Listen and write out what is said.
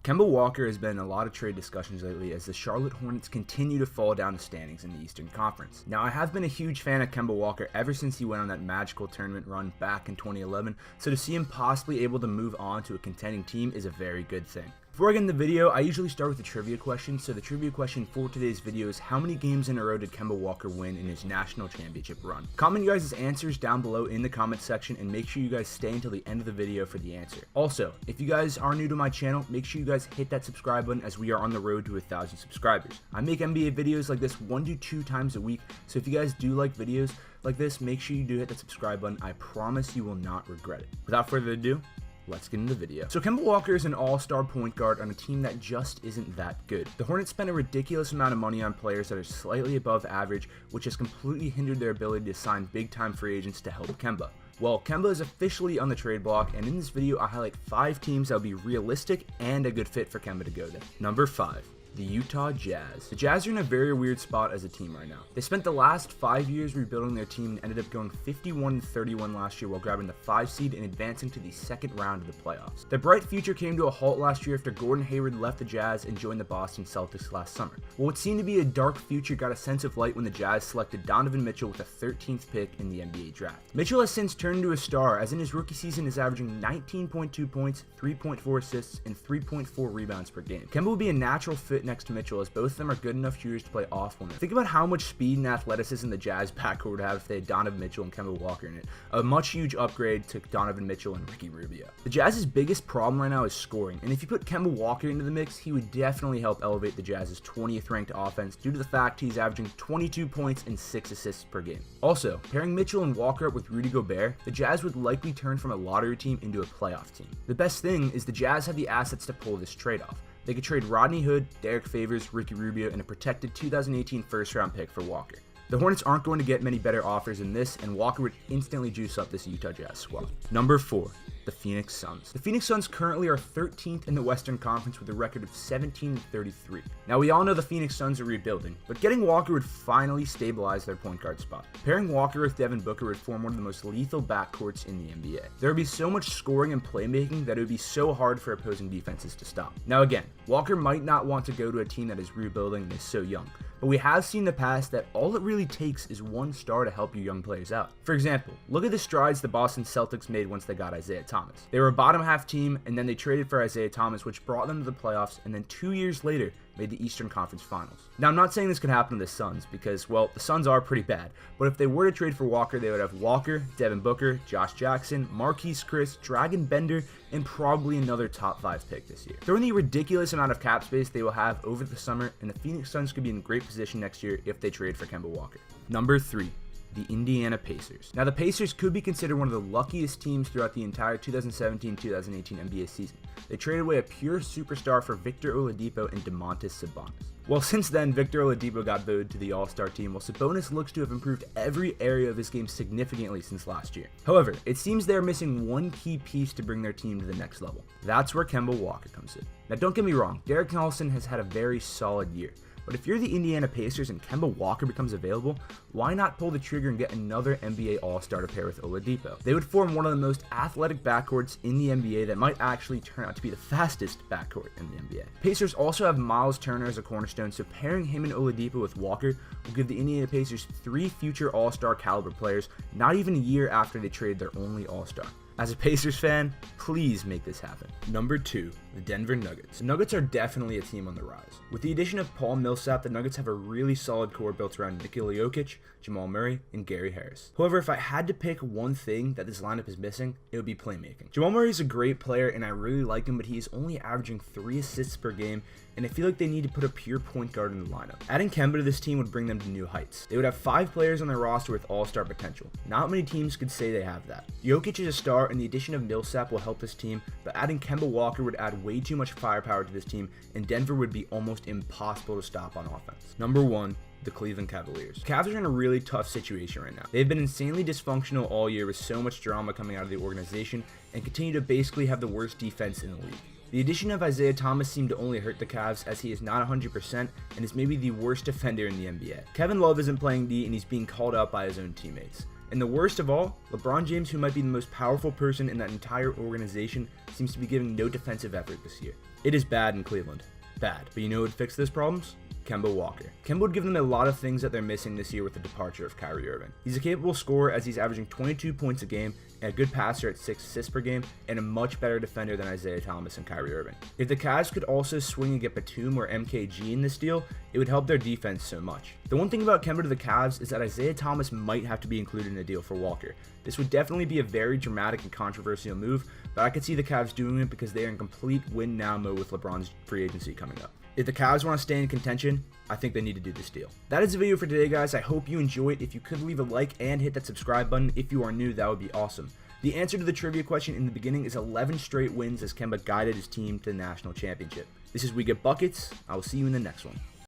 Kemba Walker has been in a lot of trade discussions lately as the Charlotte Hornets continue to fall down the standings in the Eastern Conference. Now, I have been a huge fan of Kemba Walker ever since he went on that magical tournament run back in 2011, so to see him possibly able to move on to a contending team is a very good thing. Before I get in the video, I usually start with a trivia question, so the trivia question for today's video is how many games in a row did Kemba Walker win in his national championship run? Comment you guys' answers down below in the comment section and make sure you guys stay until the end of the video for the answer. Also, if you guys are new to my channel, make sure you guys hit that subscribe button as we are on the road to 1,000 subscribers. I make NBA videos like this 1 to 2 times a week, so if you guys do like videos like this, make sure you do hit that subscribe button. I promise you will not regret it. Without further ado, let's get into the video. So Kemba Walker is an all-star point guard on a team that just isn't that good. The Hornets spent a ridiculous amount of money on players that are slightly above average, which has completely hindered their ability to sign big-time free agents to help Kemba. Well, Kemba is officially on the trade block, and in this video I highlight 5 teams that will be realistic and a good fit for Kemba to go there. Number 5. The Utah Jazz. The Jazz are in a very weird spot as a team right now. They spent the last 5 years rebuilding their team and ended up going 51-31 last year while grabbing the 5 seed and advancing to the second round of the playoffs. Their bright future came to a halt last year after Gordon Hayward left the Jazz and joined the Boston Celtics last summer. Well, what seemed to be a dark future got a sense of light when the Jazz selected Donovan Mitchell with the 13th pick in the NBA draft. Mitchell has since turned into a star, as in his rookie season is averaging 19.2 points, 3.4 assists, and 3.4 rebounds per game. Kemba will be a natural fit next to Mitchell, as both of them are good enough shooters to play off one another. Think about how much speed and athleticism the Jazz backcourt would have if they had Donovan Mitchell and Kemba Walker in it. A much huge upgrade to Donovan Mitchell and Ricky Rubio. The Jazz's biggest problem right now is scoring, and if you put Kemba Walker into the mix, he would definitely help elevate the Jazz's 20th ranked offense due to the fact he's averaging 22 points and 6 assists per game. Also, pairing Mitchell and Walker up with Rudy Gobert, the Jazz would likely turn from a lottery team into a playoff team. The best thing is the Jazz have the assets to pull this trade off. They could trade Rodney Hood, Derek Favors, Ricky Rubio, and a protected 2018 first-round pick for Walker. The Hornets aren't going to get many better offers than this, and Walker would instantly juice up this Utah Jazz squad. Number 4. The Phoenix Suns. The Phoenix Suns currently are 13th in the Western Conference with a record of 17-33. Now, we all know the Phoenix Suns are rebuilding, but getting Walker would finally stabilize their point guard spot. Pairing Walker with Devin Booker would form one of the most lethal backcourts in the NBA. There would be so much scoring and playmaking that it would be so hard for opposing defenses to stop. Now again, Walker might not want to go to a team that is rebuilding and is so young, but we have seen in the past that all it really takes is one star to help your young players out. For example, look at the strides the Boston Celtics made once they got Isaiah Thomas. They were a bottom half team, and then they traded for Isaiah Thomas, which brought them to the playoffs, and then 2 years later made the Eastern Conference Finals. Now, I'm not saying this could happen to the Suns because, well, the Suns are pretty bad, but if they were to trade for Walker, they would have Walker, Devin Booker, Josh Jackson, Marquise Chris, Dragon Bender, and probably another top 5 pick this year. Throw in the ridiculous amount of cap space they will have over the summer, and the Phoenix Suns could be in great position next year if they trade for Kemba Walker. Number 3. The Indiana Pacers. Now, the Pacers could be considered one of the luckiest teams throughout the entire 2017-2018 NBA season. They traded away a pure superstar for Victor Oladipo and Domantas Sabonis. Well, since then, Victor Oladipo got voted to the All-Star team, while Sabonis looks to have improved every area of his game significantly since last year. However, it seems they're missing one key piece to bring their team to the next level. That's where Kemba Walker comes in. Now, don't get me wrong, Derek Collison has had a very solid year. But if you're the Indiana Pacers and Kemba Walker becomes available, why not pull the trigger and get another NBA All-Star to pair with Oladipo? They would form one of the most athletic backcourts in the NBA that might actually turn out to be the fastest backcourt in the NBA. Pacers also have Miles Turner as a cornerstone, so pairing him and Oladipo with Walker will give the Indiana Pacers 3 future All-Star caliber players, not even a year after they trade their only All-Star. As a Pacers fan, please make this happen. Number 2, the Denver Nuggets. The Nuggets are definitely a team on the rise. With the addition of Paul Millsap, the Nuggets have a really solid core built around Nikola Jokic, Jamal Murray, and Gary Harris. However, if I had to pick one thing that this lineup is missing, it would be playmaking. Jamal Murray is a great player, and I really like him, but he is only averaging 3 assists per game, and I feel like they need to put a pure point guard in the lineup. Adding Kemba to this team would bring them to new heights. They would have 5 players on their roster with all-star potential. Not many teams could say they have that. Jokic is a star, and the addition of Millsap will help this team, but adding Kemba Walker would add way too much firepower to this team, and Denver would be almost impossible to stop on offense. Number 1. The Cleveland Cavaliers. The Cavs are in a really tough situation right now. They've been insanely dysfunctional all year with so much drama coming out of the organization and continue to basically have the worst defense in the league. The addition of Isaiah Thomas seemed to only hurt the Cavs as he is not 100% and is maybe the worst defender in the NBA. Kevin Love isn't playing D and he's being called out by his own teammates. And the worst of all, LeBron James, who might be the most powerful person in that entire organization, seems to be giving no defensive effort this year. It is bad in Cleveland. Bad. But you know what would fix those problems? Kemba Walker. Kemba would give them a lot of things that they're missing this year with the departure of Kyrie Irving. He's a capable scorer as he's averaging 22 points a game, and a good passer at 6 assists per game, and a much better defender than Isaiah Thomas and Kyrie Irving. If the Cavs could also swing and get Batum or MKG in this deal, it would help their defense so much. The one thing about Kemba to the Cavs is that Isaiah Thomas might have to be included in a deal for Walker. This would definitely be a very dramatic and controversial move, but I could see the Cavs doing it because they are in complete win-now mode with LeBron's free agency coming up. If the Cavs want to stay in contention, I think they need to do this deal. That is the video for today, guys. I hope you enjoyed. If you could leave a like and hit that subscribe button if you are new, that would be awesome. The answer to the trivia question in the beginning is 11 straight wins as Kemba guided his team to the national championship. This is We Get Buckets. I will see you in the next one.